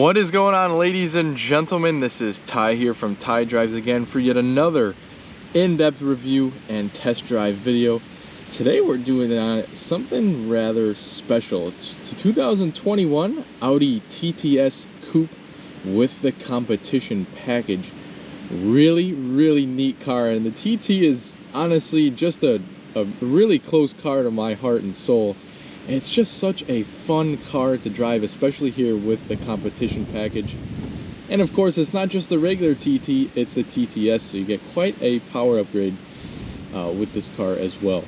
What is going on, ladies and gentlemen? This is Ty here from Ty Drives again for yet another in-depth review and test drive video. Today we're doing something rather special. It's a 2021 Audi TTS Coupe with the competition package. Really neat car, and the TT is honestly just a really close car to my heart and soul. It's just such a fun car to drive, especially here with the competition package. And of course, it's not just the regular TT, it's the TTS, so you get quite a power upgrade with this car as well.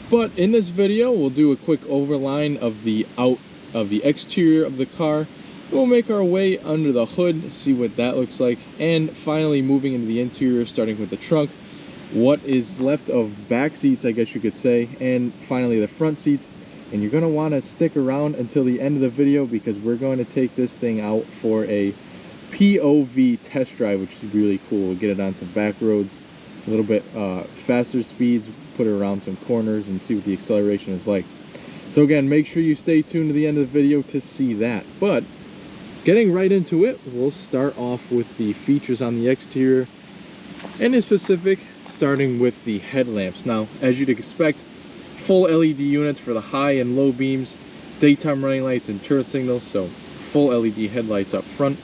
But in this video, we'll do a quick overline of the exterior of the car. We'll make our way under the hood, see what that looks like, and finally moving into the interior, starting with the trunk, what is left of back seats, I guess you could say, and finally the front seats. And you're going to want to stick around until the end of the video because we're going to take this thing out for a POV test drive, which is really cool. We'll get it on some back roads, a little bit faster speeds, put it around some corners and see what the acceleration is like. So again, make sure you stay tuned to the end of the video to see that. But getting right into it, we'll start off with the features on the exterior, and in specific, starting with the headlamps. Now, as you'd expect, full LED units for the high and low beams, daytime running lights and turn signals, so full LED headlights up front.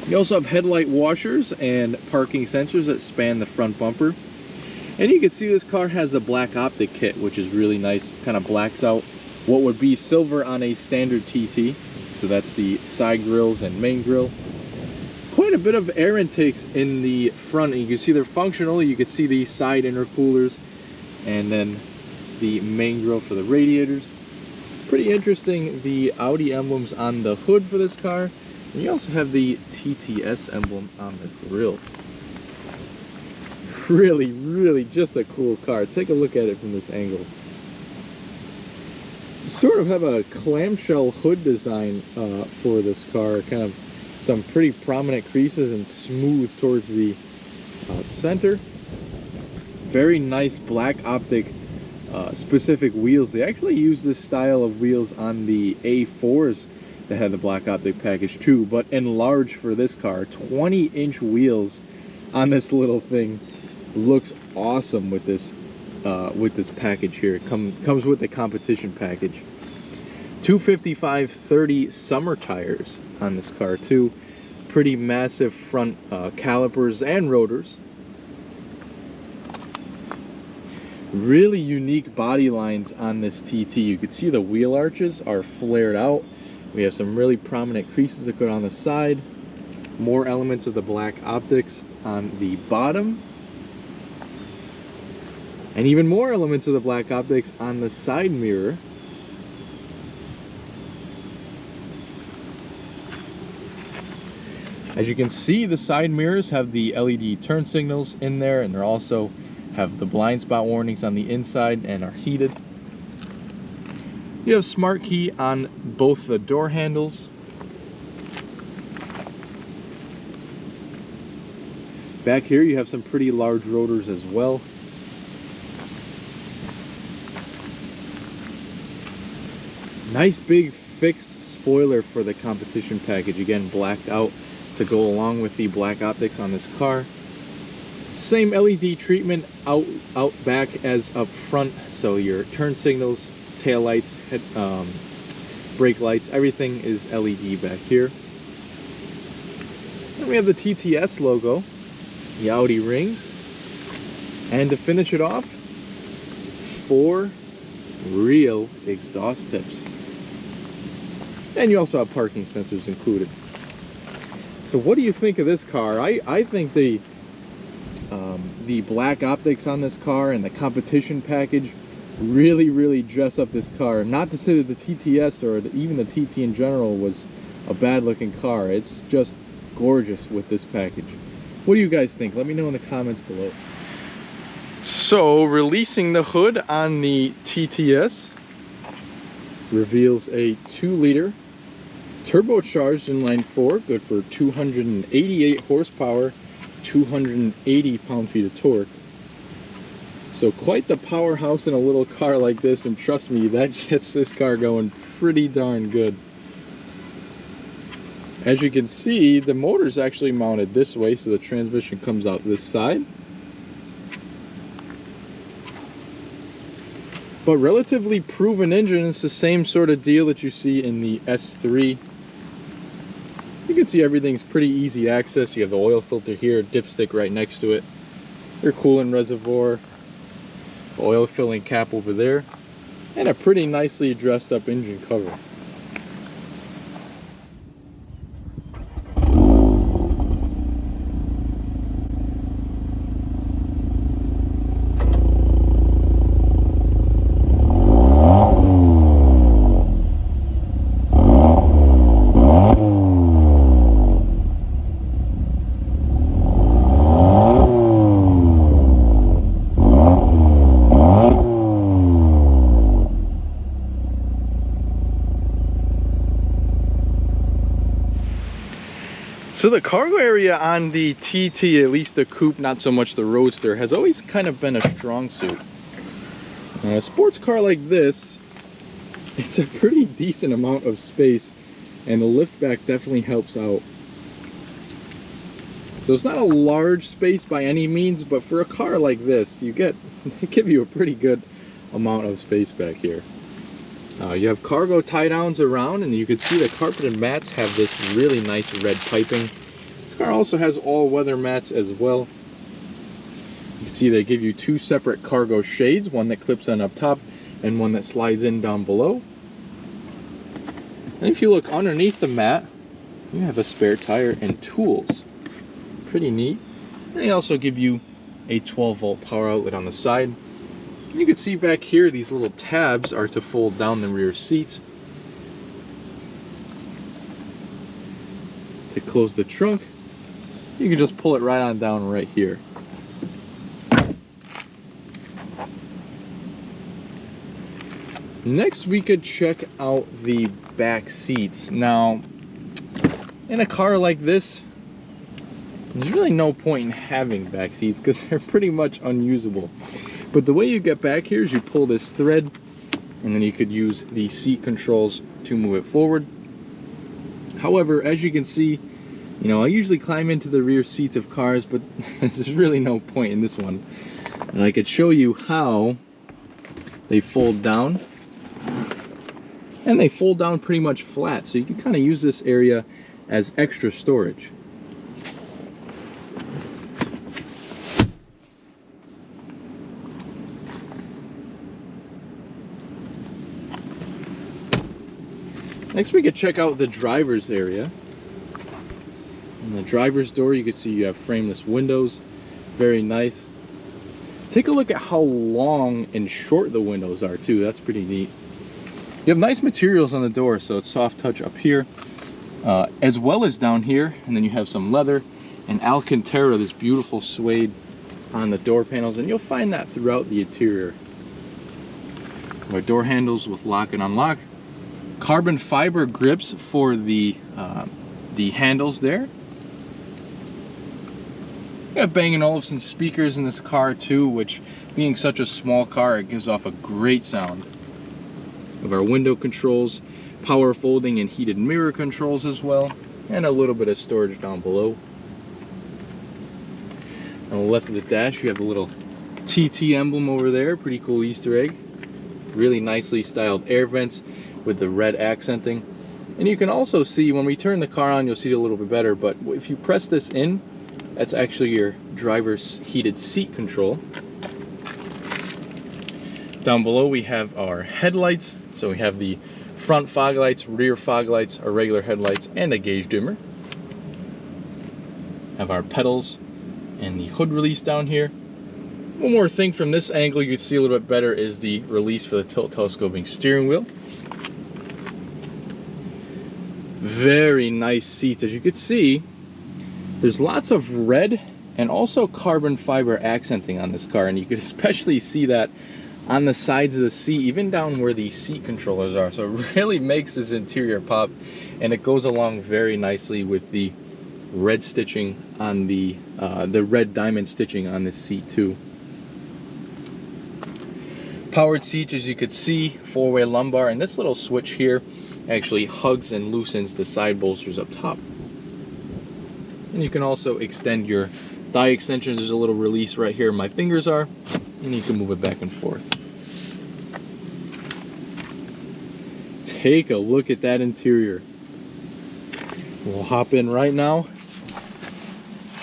You also have headlight washers and parking sensors that span the front bumper. And you can see this car has a black optic kit, which is really nice. Kind of blacks out what would be silver on a standard TT. So that's the side grills and main grille. Quite a bit of air intakes in the front, and you can see they're functional. You can see the side intercoolers and then the main grille for the radiators. Pretty interesting, the Audi emblems on the hood for this car, and you also have the TTS emblem on the grille. Really just a cool car. Take a look at it from this angle. You sort of have a clamshell hood design for this car, kind of some pretty prominent creases and smooth towards the center. Very nice black optic specific wheels. They actually use this style of wheels on the A4s that had the black optic package too, but enlarged for this car. 20-inch wheels on this little thing. Looks awesome with this package here. It comes with the competition package. 255/30 summer tires on this car too. Pretty massive front calipers and rotors. Really unique body lines on this TT. You can see the wheel arches are flared out. We have some really prominent creases that go down the side. More elements of the black optics on the bottom. And even more elements of the black optics on the side mirror. As you can see, the side mirrors have the LED turn signals in there, and they're also have the blind spot warnings on the inside and are heated. You have smart key on both the door handles. Back here you have some pretty large rotors as well. Nice big fixed spoiler for the competition package, again blacked out to go along with the black optics on this car. Same LED treatment out back as up front, so your turn signals, tail lights, brake lights, everything is LED back here. Then we have the TTS logo, the Audi rings, and to finish it off, 4 real exhaust tips. And you also have parking sensors included. So what do you think of this car? I think the black optics on this car and the competition package really dress up this car. Not to say that the TTS or even the TT in general was a bad looking car. It's just gorgeous with this package. What do you guys think? Let me know in the comments below. So releasing the hood on the TTS reveals a 2-liter turbocharged inline 4, good for 288 horsepower, 280 pound-feet of torque. So quite the powerhouse in a little car like this, and trust me, that gets this car going pretty darn good. As you can see, the motor is actually mounted this way, so the transmission comes out this side. But relatively proven engine. It's the same sort of deal that you see in the S3. You can see everything's pretty easy access. You have the oil filter here, dipstick right next to it, your coolant reservoir, oil filling cap over there, and a pretty nicely dressed up engine cover. So the cargo area on the TT, at least the coupe, not so much the roadster, has always kind of been a strong suit. A sports car like this, it's a pretty decent amount of space, and the liftback definitely helps out. So it's not a large space by any means, but for a car like this, they give you a pretty good amount of space back here. You have cargo tie downs around, and you can see the carpeted mats have this really nice red piping. This car also has all-weather mats as well. You can see they give you two separate cargo shades, one that clips on up top and one that slides in down below. And if you look underneath the mat, you have a spare tire and tools. Pretty neat. And they also give you a 12-volt power outlet on the side. You can see back here, these little tabs are to fold down the rear seats. To close the trunk, you can just pull it right on down right here. Next, we could check out the back seats. Now, in a car like this, there's really no point in having back seats because they're pretty much unusable. But the way you get back here is you pull this thread, and then you could use the seat controls to move it forward. However, as you can see, I usually climb into the rear seats of cars, but there's really no point in this one. And I could show you how they fold down. And they fold down pretty much flat, so you can kind of use this area as extra storage. Next, we could check out the driver's area. In the driver's door, you can see you have frameless windows. Very nice. Take a look at how long and short the windows are too. That's pretty neat. You have nice materials on the door, so it's soft touch up here, as well as down here. And then you have some leather and Alcantara, this beautiful suede on the door panels, and you'll find that throughout the interior. Our door handles with lock and unlock. Carbon fiber grips for the handles there. We got Bang & Olufsen speakers in this car too, which, being such a small car, it gives off a great sound. Of our window controls, power folding and heated mirror controls as well, and a little bit of storage down below. On the left of the dash, you have a little TT emblem over there, pretty cool Easter egg. Really nicely styled air vents with the red accenting. And you can also see, when we turn the car on, you'll see it a little bit better, but if you press this in, that's actually your driver's heated seat control. Down below we have our headlights. So we have the front fog lights, rear fog lights, our regular headlights, and a gauge dimmer. Have our pedals and the hood release down here. One more thing from this angle you can see a little bit better is the release for the tilt telescoping steering wheel. Very nice seats. As you can see, there's lots of red and also carbon fiber accenting on this car, and you can especially see that on the sides of the seat, even down where the seat controllers are. So it really makes this interior pop, and it goes along very nicely with the red stitching on the red diamond stitching on this seat too. Powered seats, as you could see, four-way lumbar, and this little switch here actually hugs and loosens the side bolsters up top. And you can also extend your thigh extensions. There's a little release right here my fingers are, and you can move it back and forth. Take a look at that interior. We'll hop in right now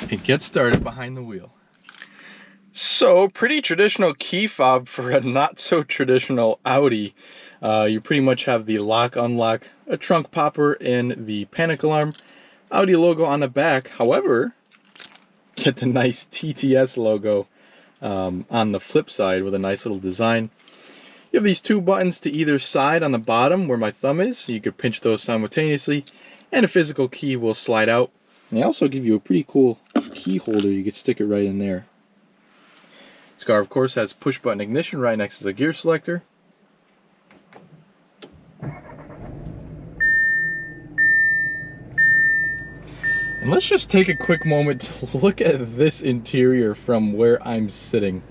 and get started behind the wheel. So, pretty traditional key fob for a not so traditional Audi. You pretty much have the lock, unlock, a trunk popper, and the panic alarm. Audi logo on the back. However, get the nice TTS logo on the flip side with a nice little design. You have these two buttons to either side on the bottom where my thumb is, so you could pinch those simultaneously, and a physical key will slide out. And they also give you a pretty cool key holder. You could stick it right in there. This car, of course, has push button ignition right next to the gear selector. And let's just take a quick moment to look at this interior from where I'm sitting.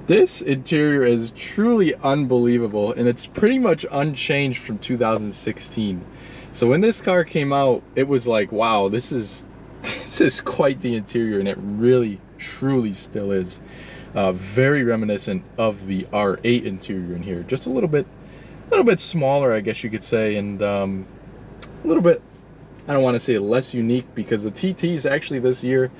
This interior is truly unbelievable, and it's pretty much unchanged from 2016. So when this car came out, it was like, wow, this is quite the interior, and it really, truly still is. Very reminiscent of the R8 interior in here. Just a little bit smaller, I guess you could say, and a little bit, I don't want to say less unique, because the TTs actually this year,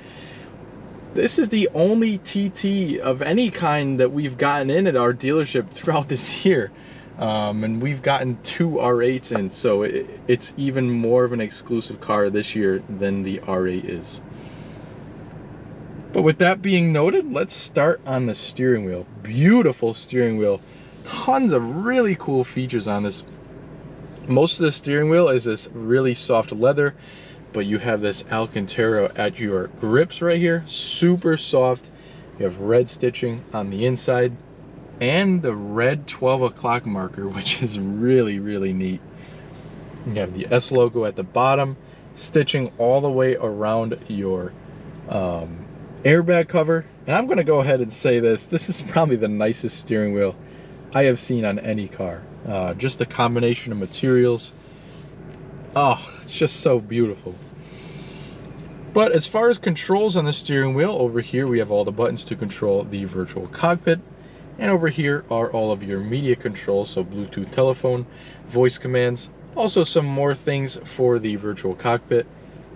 this is the only TT of any kind that we've gotten in at our dealership throughout this year. And we've gotten 2 R8s in, so it's even more of an exclusive car this year than the R8 is. But with that being noted, let's start on the steering wheel. Beautiful steering wheel. Tons of really cool features on this. Most of the steering wheel is this really soft leather, but you have this Alcantara at your grips right here, super soft. You have red stitching on the inside and the red 12 o'clock marker, which is really, really neat. You have the S logo at the bottom, stitching all the way around your airbag cover. And I'm gonna go ahead and say this is probably the nicest steering wheel I have seen on any car. Just a combination of materials. Oh, it's just so beautiful. But as far as controls on the steering wheel, over here we have all the buttons to control the virtual cockpit. And over here are all of your media controls, so Bluetooth telephone, voice commands, also some more things for the virtual cockpit.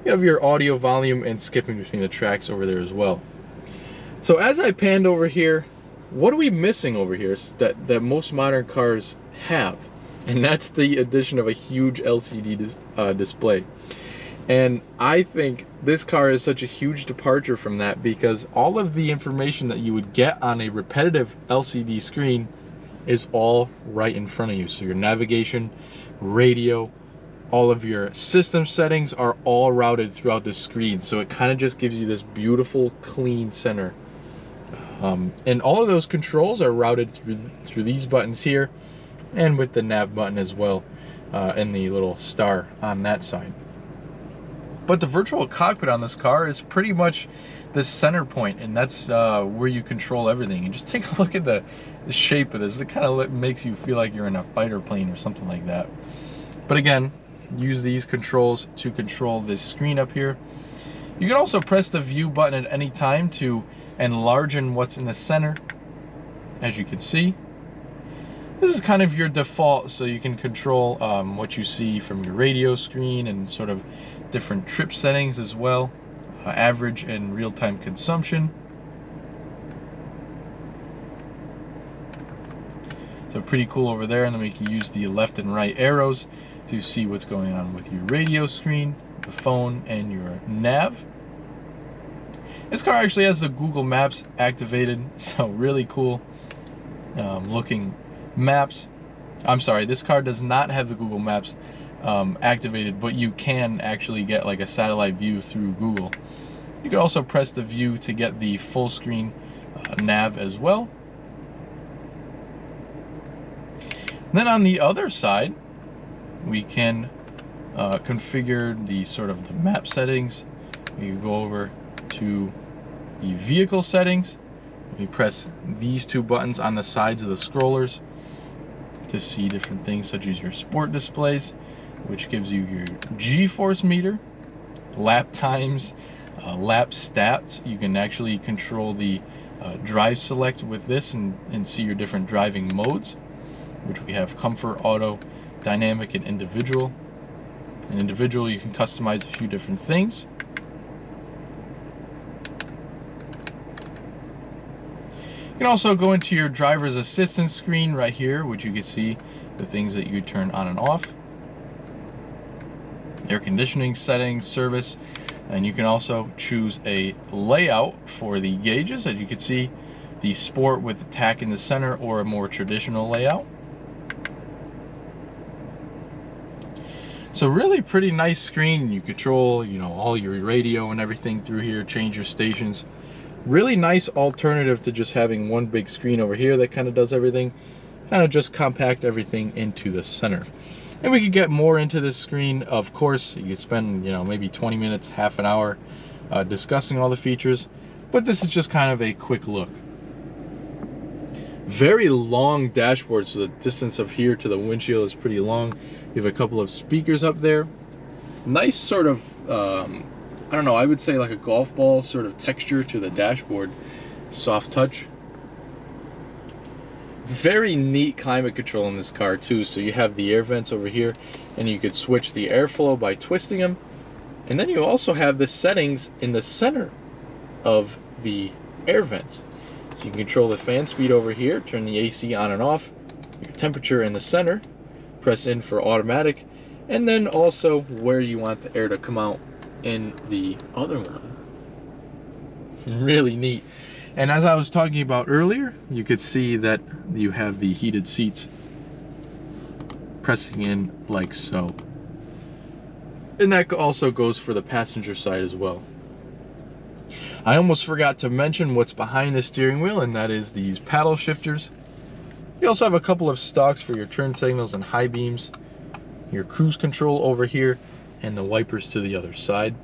You have your audio volume and skipping between the tracks over there as well. So as I panned over here, what are we missing over here that most modern cars have? And that's the addition of a huge LCD display. And I think this car is such a huge departure from that, because all of the information that you would get on a repetitive LCD screen is all right in front of you. So your navigation, radio, all of your system settings are all routed throughout the screen. So it kind of just gives you this beautiful, clean center. And all of those controls are routed through these buttons here, and with the nav button as well, and the little star on that side. But the virtual cockpit on this car is pretty much the center point, and that's where you control everything. And just take a look at the shape of this. It kind of makes you feel like you're in a fighter plane or something like that. But again, use these controls to control this screen up here. You can also press the view button at any time to enlarge what's in the center, as you can see. This is kind of your default, so you can control what you see from your radio screen and sort of different trip settings as well, average and real-time consumption. So pretty cool over there. And then we can use the left and right arrows to see what's going on with your radio screen, the phone, and your nav. This car actually has the Google Maps activated, so really cool looking maps. I'm sorry, this car does not have the Google Maps activated, but you can actually get like a satellite view through Google. You can also press the view to get the full screen nav as well. Then on the other side, we can configure the sort of the map settings. We can go over to the vehicle settings. We press these two buttons on the sides of the scrollers to see different things, such as your sport displays, which gives you your G-force meter, lap times, lap stats. You can actually control the drive select with this and see your different driving modes, which we have comfort, auto, dynamic, and individual. In individual, you can customize a few different things. You can also go into your driver's assistance screen right here, which you can see the things that you turn on and off. Air conditioning settings, service, and you can also choose a layout for the gauges. As you can see, the sport with the tack in the center or a more traditional layout. So really pretty nice screen. You control, you know, all your radio and everything through here, change your stations. Really nice alternative to just having one big screen over here that kind of does everything. Kind of just compact everything into the center. And we could get more into this screen. Of course, you could spend, you know, maybe 20 minutes, half an hour discussing all the features. But this is just kind of a quick look. Very long dashboard, so the distance of here to the windshield is pretty long. You have a couple of speakers up there. Nice sort of, I don't know, I would say like a golf ball sort of texture to the dashboard. Soft touch. Very neat climate control in this car too. So you have the air vents over here, and you could switch the airflow by twisting them. And then you also have the settings in the center of the air vents. So you can control the fan speed over here, turn the AC on and off, your temperature in the center, press in for automatic, and then also where you want the air to come out in the other one. Really neat. And as I was talking about earlier, you could see that you have the heated seats pressing in like so. And that also goes for the passenger side as well. I almost forgot to mention what's behind the steering wheel, and that is these paddle shifters. You also have a couple of stalks for your turn signals and high beams, your cruise control over here, and the wipers to the other side.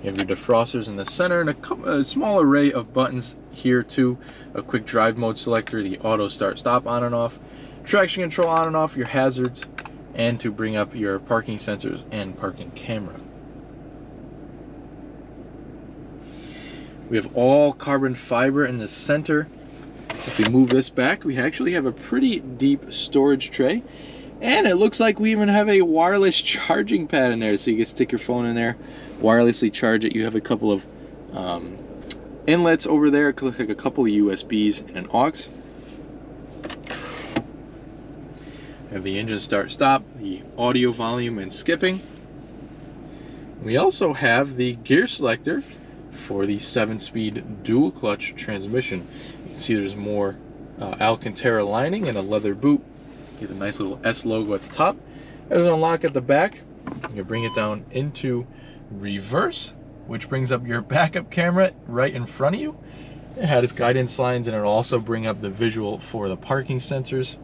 You have your defrosters in the center and a small array of buttons here too. A quick drive mode selector, the auto start stop on and off, traction control on and off, your hazards, and to bring up your parking sensors and parking camera. We have all carbon fiber in the center. If we move this back, we actually have a pretty deep storage tray. And it looks like we even have a wireless charging pad in there, so you can stick your phone in there, wirelessly charge it. You have a couple of inlets over there. It looks like a couple of USBs and an aux. We have the engine start stop, the audio volume and skipping. We also have the gear selector for the 7-speed dual clutch transmission. You can see there's more Alcantara lining and a leather boot. Get a nice little S logo at the top. There's an unlock at the back. You can bring it down into reverse, which brings up your backup camera right in front of you. It had its guidance lines, and it'll also bring up the visual for the parking sensors,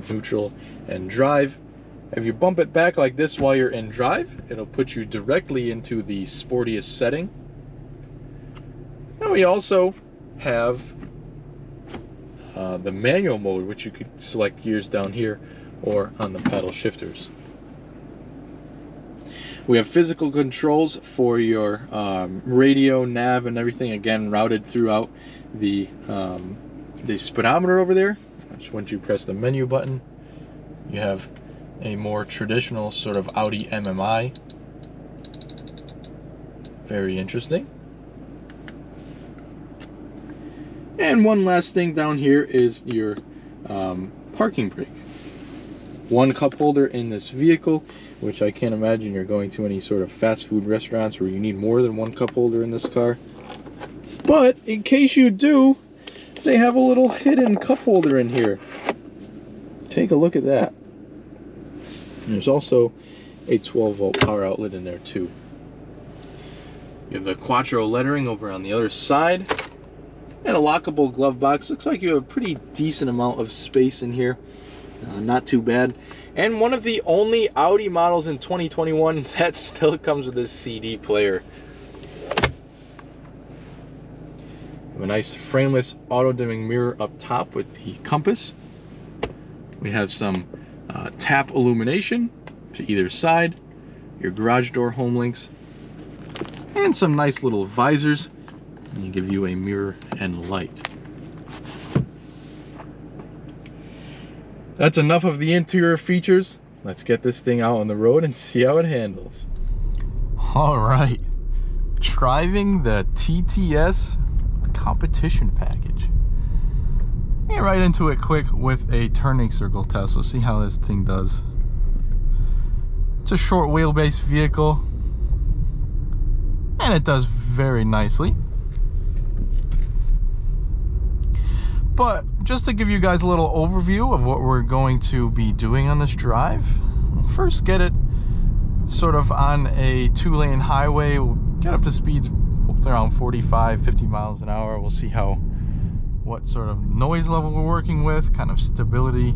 neutral and drive. If you bump it back like this while you're in drive, it'll put you directly into the sportiest setting. Then we also have the manual mode, which you could select gears down here or on the paddle shifters. We have physical controls for your radio, nav, and everything, again routed throughout the speedometer over there. Just once you press the menu button, you have a more traditional sort of Audi MMI. Very interesting. And one last thing down here is your parking brake. One cup holder in this vehicle, which I can't imagine you're going to any sort of fast food restaurants where you need more than one cup holder in this car. But in case you do, they have a little hidden cup holder in here. Take a look at that. And there's also a 12-volt power outlet in there too. You have the Quattro lettering over on the other side. And a lockable glove box. Looks like you have a pretty decent amount of space in here. Not too bad. And one of the only Audi models in 2021 that still comes with this CD player. We have a nice frameless auto-dimming mirror up top with the compass. We have some tap illumination to either side. your garage door home links, and some nice little visors, and give you a mirror and light. That's enough of the interior features. Let's get this thing out on the road and see how it handles. All right, driving the TTS competition package. Get right into it quick with a turning circle test. We'll see how this thing does. It's a short wheelbase vehicle, and it does very nicely. But just to give you guys a little overview of what we're going to be doing on this drive, we'll first get it sort of on a 2-lane highway. We'll get up to speeds around 45-50 miles an hour. We'll see what sort of noise level we're working with, kind of stability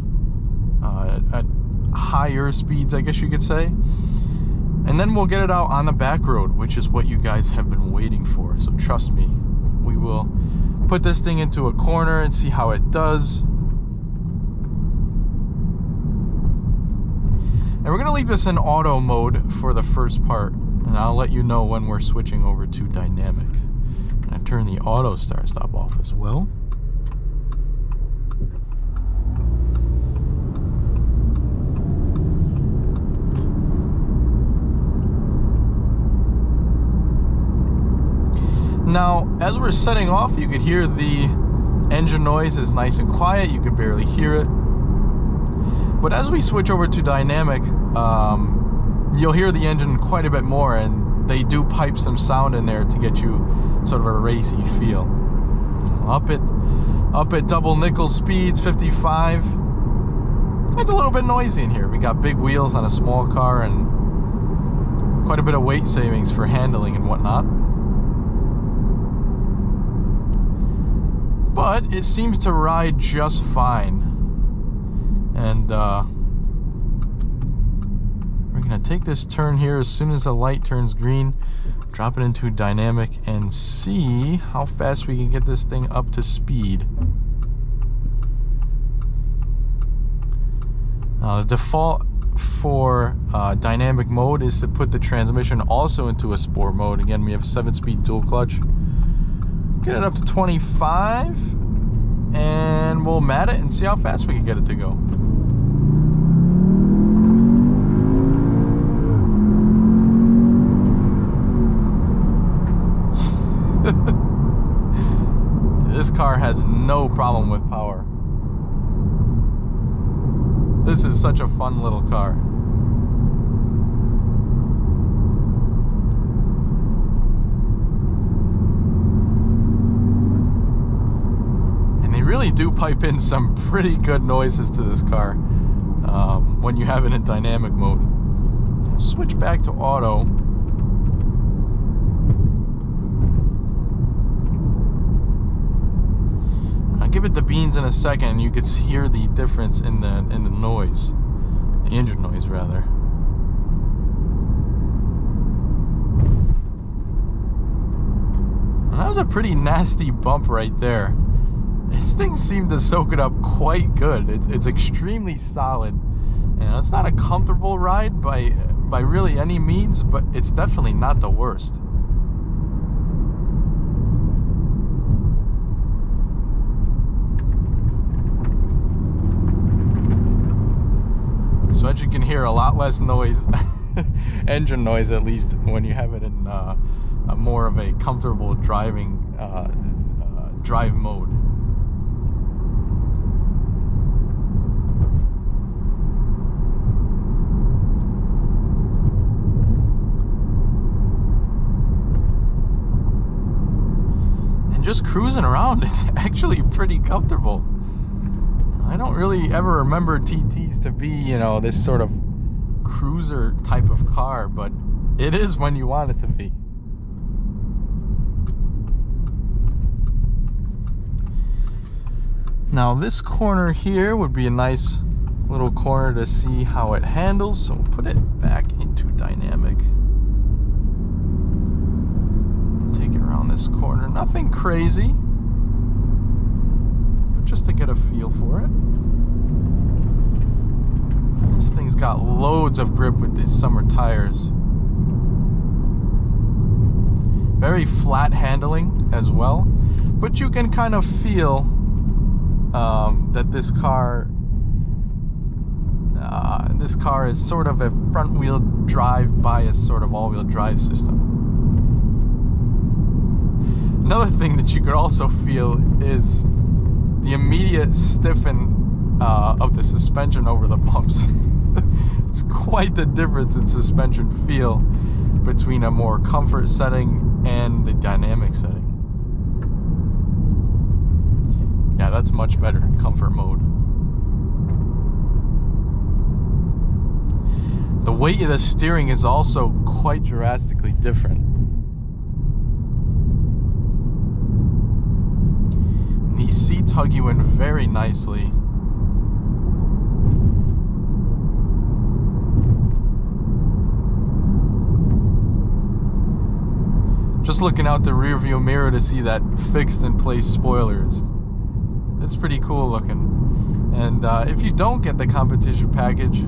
at higher speeds, I guess you could say. And then we'll get it out on the back road, which is what you guys have been waiting for. So trust me, we will put this thing into a corner and see how it does. And we're gonna leave this in auto mode for the first part, and I'll let you know when we're switching over to dynamic. And I turn the auto start stop off as well. Now, as we're setting off, you could hear the engine noise is nice and quiet. You could barely hear it. But as we switch over to dynamic, you'll hear the engine quite a bit more, and they do pipe some sound in there to get you sort of a racy feel. Up at double nickel speeds, 55. It's a little bit noisy in here. We got big wheels on a small car and quite a bit of weight savings for handling and whatnot. But it seems to ride just fine. And we're gonna take this turn here as soon as the light turns green, drop it into dynamic, and see how fast we can get this thing up to speed. The default for dynamic mode is to put the transmission also into a sport mode. Again, we have 7-speed dual clutch. Get it up to 25, and we'll mat it and see how fast we can get it to go. This car has no problem with power. This is such a fun little car. Really do pipe in some pretty good noises to this car when you have it in dynamic mode. Switch back to auto. I'll give it the beans in a second, and you could hear the difference in the noise, the engine noise rather. And that was a pretty nasty bump right there. This thing seemed to soak it up quite good. It's extremely solid, and it's not a comfortable ride by really any means, but it's definitely not the worst. So as you can hear, a lot less noise, engine noise at least, when you have it in a more of a comfortable driving drive mode. Just cruising around, it's actually pretty comfortable. I don't really ever remember TTs to be, you know, this sort of cruiser type of car, but it is when you want it to be. Now this corner here would be a nice little corner to see how it handles, so we'll put it back into dynamic. Take it around this corner. Nothing crazy, but just to get a feel for it. This thing's got loads of grip with these summer tires. Very flat handling as well, but you can kind of feel that this car is sort of a front-wheel drive bias, sort of all-wheel drive system. Another thing that you could also feel is the immediate stiffen of the suspension over the bumps. It's quite the difference in suspension feel between a more comfort setting and the dynamic setting. Yeah, that's much better in comfort mode. The weight of the steering is also quite drastically different. These seats hug you in very nicely. Just looking out the rear view mirror to see that fixed in place spoilers. It's pretty cool looking. And if you don't get the competition package,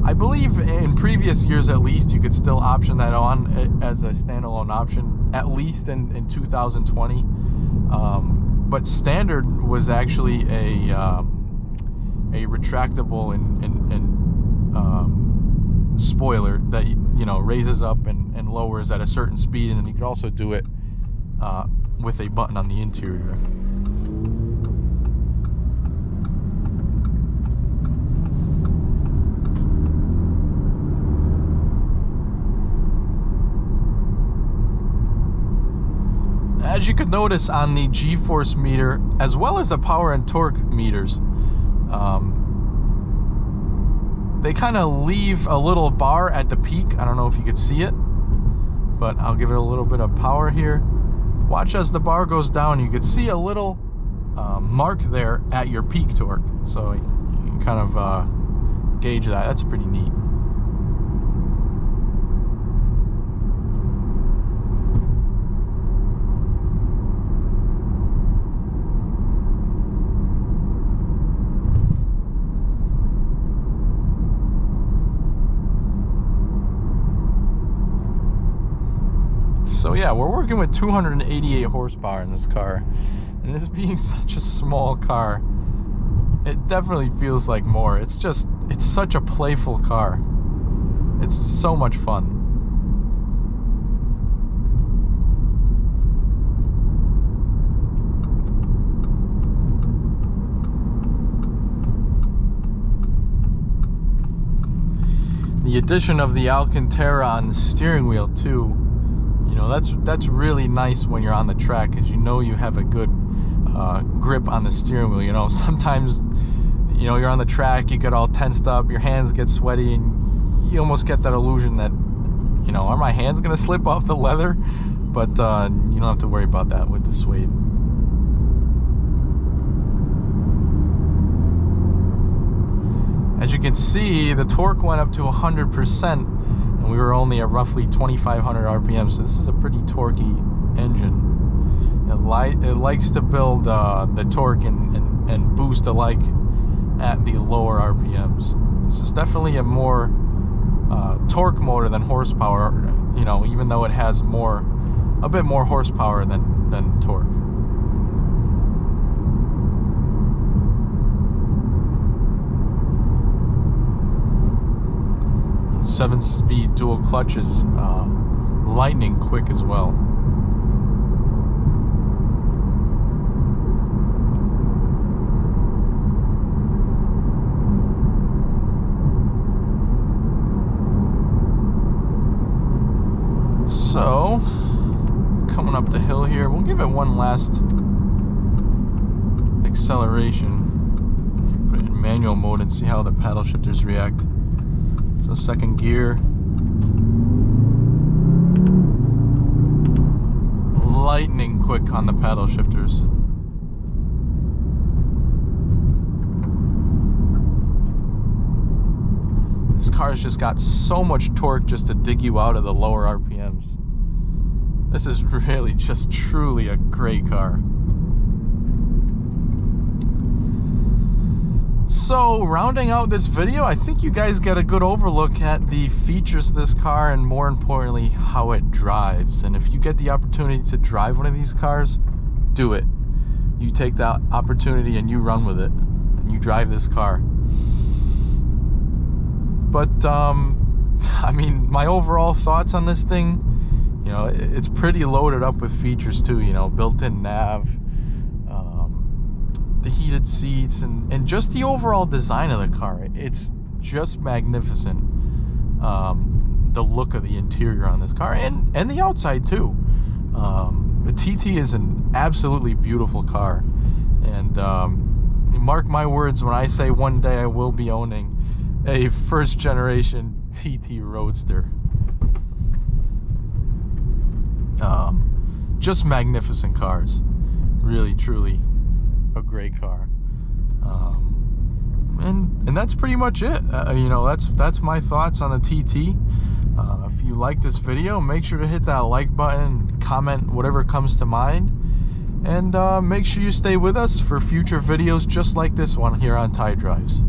I believe in previous years at least you could still option that on as a standalone option, at least in 2020. But standard was actually a retractable and spoiler that, you know, raises up and lowers at a certain speed, and then you could also do it with a button on the interior. As you could notice on the G-force meter, as well as the power and torque meters, they kind of leave a little bar at the peak. I don't know if you could see it, but I'll give it a little bit of power here. Watch as the bar goes down, you could see a little mark there at your peak torque. So you can kind of gauge that. That's pretty neat. So yeah, we're working with 288 horsepower in this car, and this being such a small car, it definitely feels like more. It's such a playful car. It's so much fun. The addition of the Alcantara on the steering wheel too, you know, that's really nice when you're on the track, because you know you have a good grip on the steering wheel. You know, sometimes, you know, you're on the track, you get all tensed up, your hands get sweaty, and you almost get that illusion that, you know, are my hands gonna slip off the leather? But you don't have to worry about that with the suede. As you can see, the torque went up to 100%. And we were only at roughly 2,500 RPM, so this is a pretty torquey engine. It likes to build the torque and boost alike at the lower RPMs. This is definitely a more torque motor than horsepower, you know, even though it has a bit more horsepower than torque. 7-speed dual clutches, lightning quick as well. So, coming up the hill here, we'll give it one last acceleration. Put it in manual mode and see how the paddle shifters react. So second gear, lightning quick on the paddle shifters. This car's just got so much torque just to dig you out of the lower RPMs. This is really just truly a great car. So rounding out this video, I think you guys get a good overlook at the features of this car and more importantly how it drives. And if you get the opportunity to drive one of these cars, do it. You take that opportunity and you run with it and you drive this car. But I mean, my overall thoughts on this thing, you know, it's pretty loaded up with features too, you know, built-in nav, the heated seats, and just the overall design of the car. It's just magnificent. The look of the interior on this car and the outside too. The TT is an absolutely beautiful car, and mark my words when I say one day I will be owning a first generation TT Roadster. Just magnificent cars, really truly a great car. And that's pretty much it. You know, that's my thoughts on the TT. If you like this video, make sure to hit that like button, comment whatever comes to mind, and make sure you stay with us for future videos just like this one here on Ty Drives.